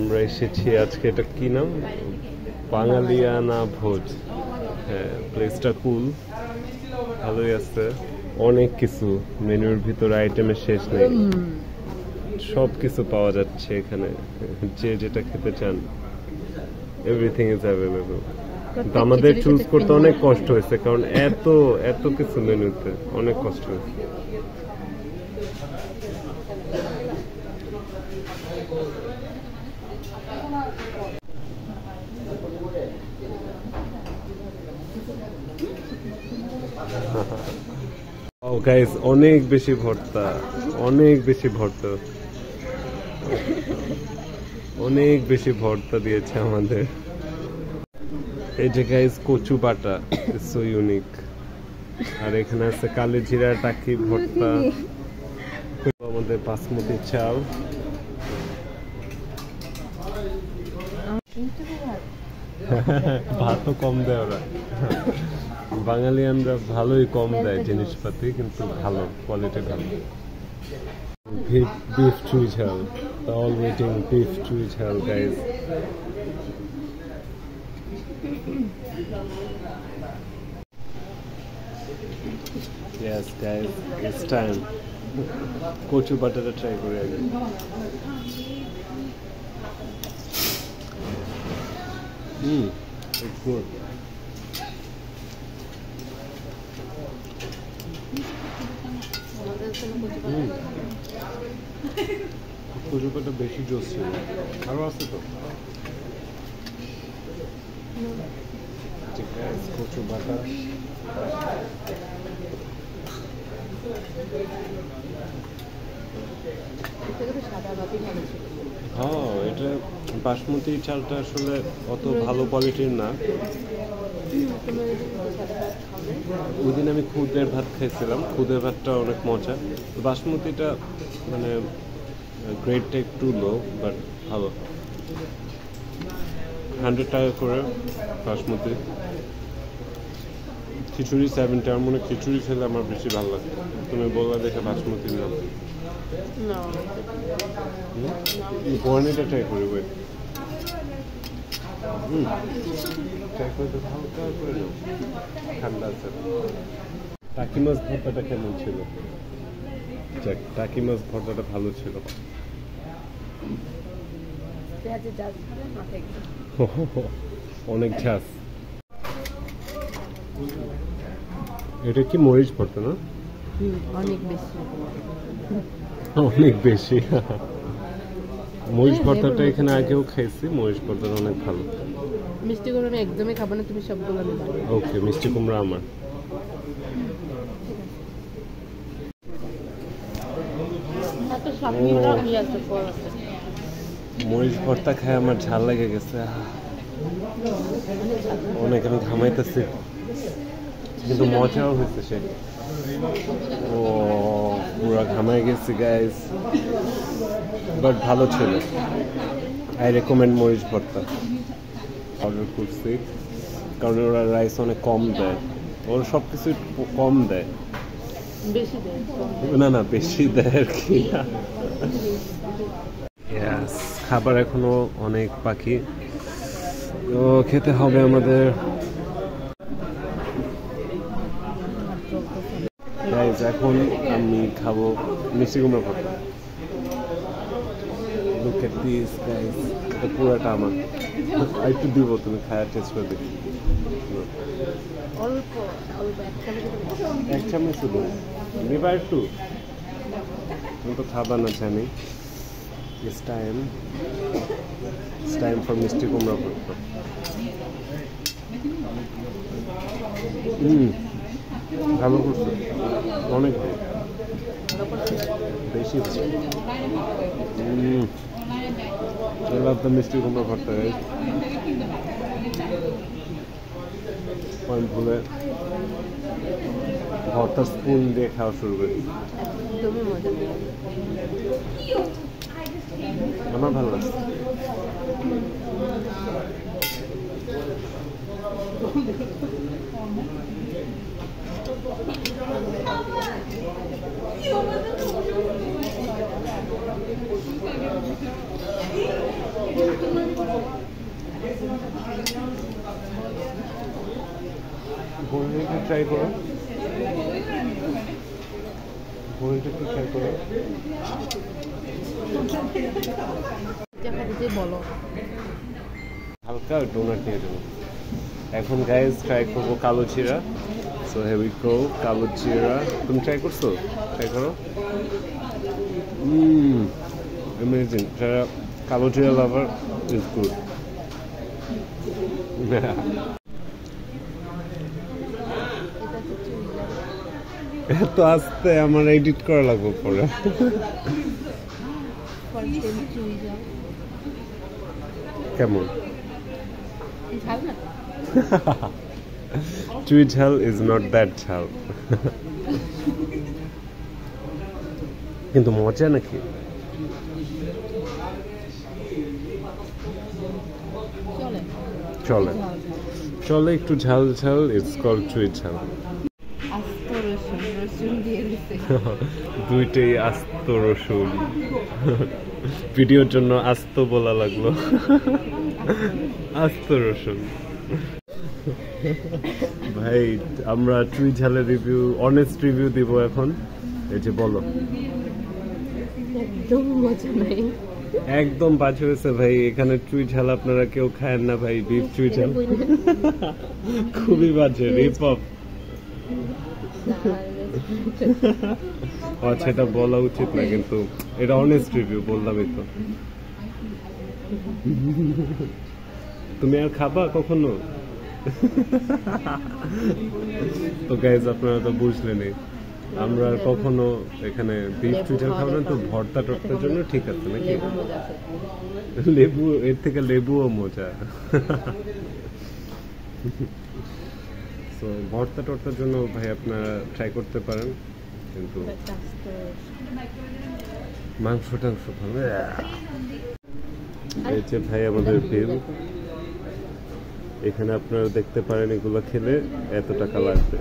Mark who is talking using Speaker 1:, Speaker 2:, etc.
Speaker 1: আমরা এসেছি আজকে, এটা কি নাম, বাঙালিয়ানা ভোজ। হ্যাঁ, প্লেসটা কুল, ভালোই আছে, অনেক কিছু মেনুর ভিতরে, আইটেমের শেষ নেই, সব কিছু পাওয়া যাচ্ছে এখানে, যে যেটা খেতে চান এভরিথিং ইজ অ্যাভেলেবল। কিন্তু আমাদের চুজ করতে অনেক কষ্ট হয়েছে, কারণ এত এত কিছু মেনুতে অনেক কষ্ট হয়েছে। ও গাইস, অনেক বেশি ভর্তা, অনেক বেশি ভর্তা, অনেক বেশি ভর্তা দিয়েছে আমাদের। এই যে গাইস কচু বাটা, ইটস সো ইউনিক। আর এখানে আছে কালিজিরা টাকি ভর্তা, আমাদের বাসমতি চাল, ভাতও কম দেয় ওরা, বাঙালিয়ানরা ভালোই কম দেয় জিনিসপাতি, কিন্তু ভালো কোয়ালিটি, ভালো। beef chewy ঝাল, all waiting beef chewy ঝাল guys. Yes guys, it's time. কচু বাটাটা ট্রাই করি আগে। It's good. কচু বাটা বেশি জোস ছিল, আরো আছে তো। ঠিক আছে, কচু বাটা হ্যাঁ, এটা বাসমতি চালটা আসলে অত ভালো কোয়ালিটির না। ওই দিন আমি খুদের ভাত খাইছিলাম, খুদের ভাতটা অনেক মজা। বাসমতিটা মানে গ্রেডটা একটু লো, বাট ভালো। 100 টাকা করে বাসমতি। খিচুড়ি 70, আমার মনে খিচুড়ি খেলে আমার বেশি ভালো লাগে। তুমি বললা দেখে বাসমতি নাম, বর্ণিটা ট্রাই করি, ওই ট্রাই করে তো হালকা করে নাও, ঠান্ডা আছে। টাকি মাছ ভর্তাটা কেমন ছিল? টাকি মাছ ভর্তাটা ভালো ছিল। অনেক ঝাঁস। এটা কি মরিচ ভর্তা না?
Speaker 2: অনেক বেশি,
Speaker 1: অনেক বেশি। মরিচ ভর্তাটা এখানে আগেও খাইছি, মরিচ ভর্তাটা অনেক ভালো।
Speaker 2: মিষ্টি কুমড়া আমি একদমই খাবো না, তুমি সবগুলো নিবা।
Speaker 1: ওকে, মিষ্টি কুমড়া আমার। মরিচ ভর্তা খায় আমার ঝাল লেগে গেছে অনেক, আমি ঘামাইতেছি, কিন্তু মজাও হয়েছে সে। ও পুরো ঘামাই গেছি গাইস, বাট ভালো ছিল। আই রেকমেন্ড মরিচ ভর্তা। অর্ডার করছি কারণ ওরা রাইস অনেক কম দেয়, ওরা সব কিছু কম দেয়, না না বেশি দেয় আর কি। খাবার এখনো অনেক বাকি, তো খেতে হবে আমাদের। এখন আমি খাবো মিষ্টি কুমড়া ভর্তা। Look at this guys, এটা পুরাটা আমার। একটু দিব, তুমি খায়া টেস্ট করে দেখি। এক চামচ শুধু নিবা একটু, তুমি তো খাবা না জানি। It's time for মিষ্টি কুমড়া ভর্তা। ভালো করছে, অনেক ভালো, বেশি ভালো। মিষ্টি কুমড়া ভর্তা পয়েন্ট ভুলে ভর্তা স্পুন দিয়ে খাওয়া শুরু করি। আমার ভালো লাগছে। বোরিংটা ট্রাই করো, বোরিংটা একটু ট্রাই করো।
Speaker 2: বলো
Speaker 1: হালকা ডোনাট নিয়ে দেবো। এখন গাইজ ট্রাই করবো কালো চিরা। সো here we go, কালো চিরা। তুমি ট্রাই করছো? ট্রাই করো। অ্যামেজিং। যারা কালো চিরা লাভার ইজ গুড। এত আস্তে আমার এডিট করা লাগবে পরে। কেমন? চুই ঝাল ইজ নট দ্যাট ঝাল। কিন্তু মজা নাকি? চলে চলে, একটু ঝাল ঝাল, ইটস কল চুই ঝাল। দুইটাই আস্ত রসুন। ভিডিওর জন্য আস্ত বলা লাগলো। আস্ত রসুন। ভাই আমরা চুই ঝালের রিভিউ, অনেস্ট রিভিউ দিব এখন। এই যে বলো।
Speaker 2: একদম মজা নাই,
Speaker 1: একদম বাজে হয়েছে ভাই। এখানে চুই ঝাল আপনারা কেউ খায়েন না ভাই, বিফ চুই ঝাল খুবই বাজে, রিপ অফ। আচ্ছা, এটা বলা উচিত না, কিন্তু এটা অনেস্ট রিভিউ, বললামই তো। তুমি আর খাবা কখনো? তো গাইজ আপনারা তো বুঝলেনই, আমরা আর কখনো এখানে বিফ চুই ঝাল খাবো না। তো ভর্তা টর্তার জন্য ঠিক আছে নাকি? লেবু, এর থেকে লেবুও মজা। তো ভর্তা টর্তার জন্য ভাই আপনারা ট্রাই করতে পারেন, কিন্তু মাংস টাংস ভালো। এই যে ভাই আমাদের বিল, এখানে আপনারা দেখতে পারেন। এগুলো খেলে এত টাকা লাগবে।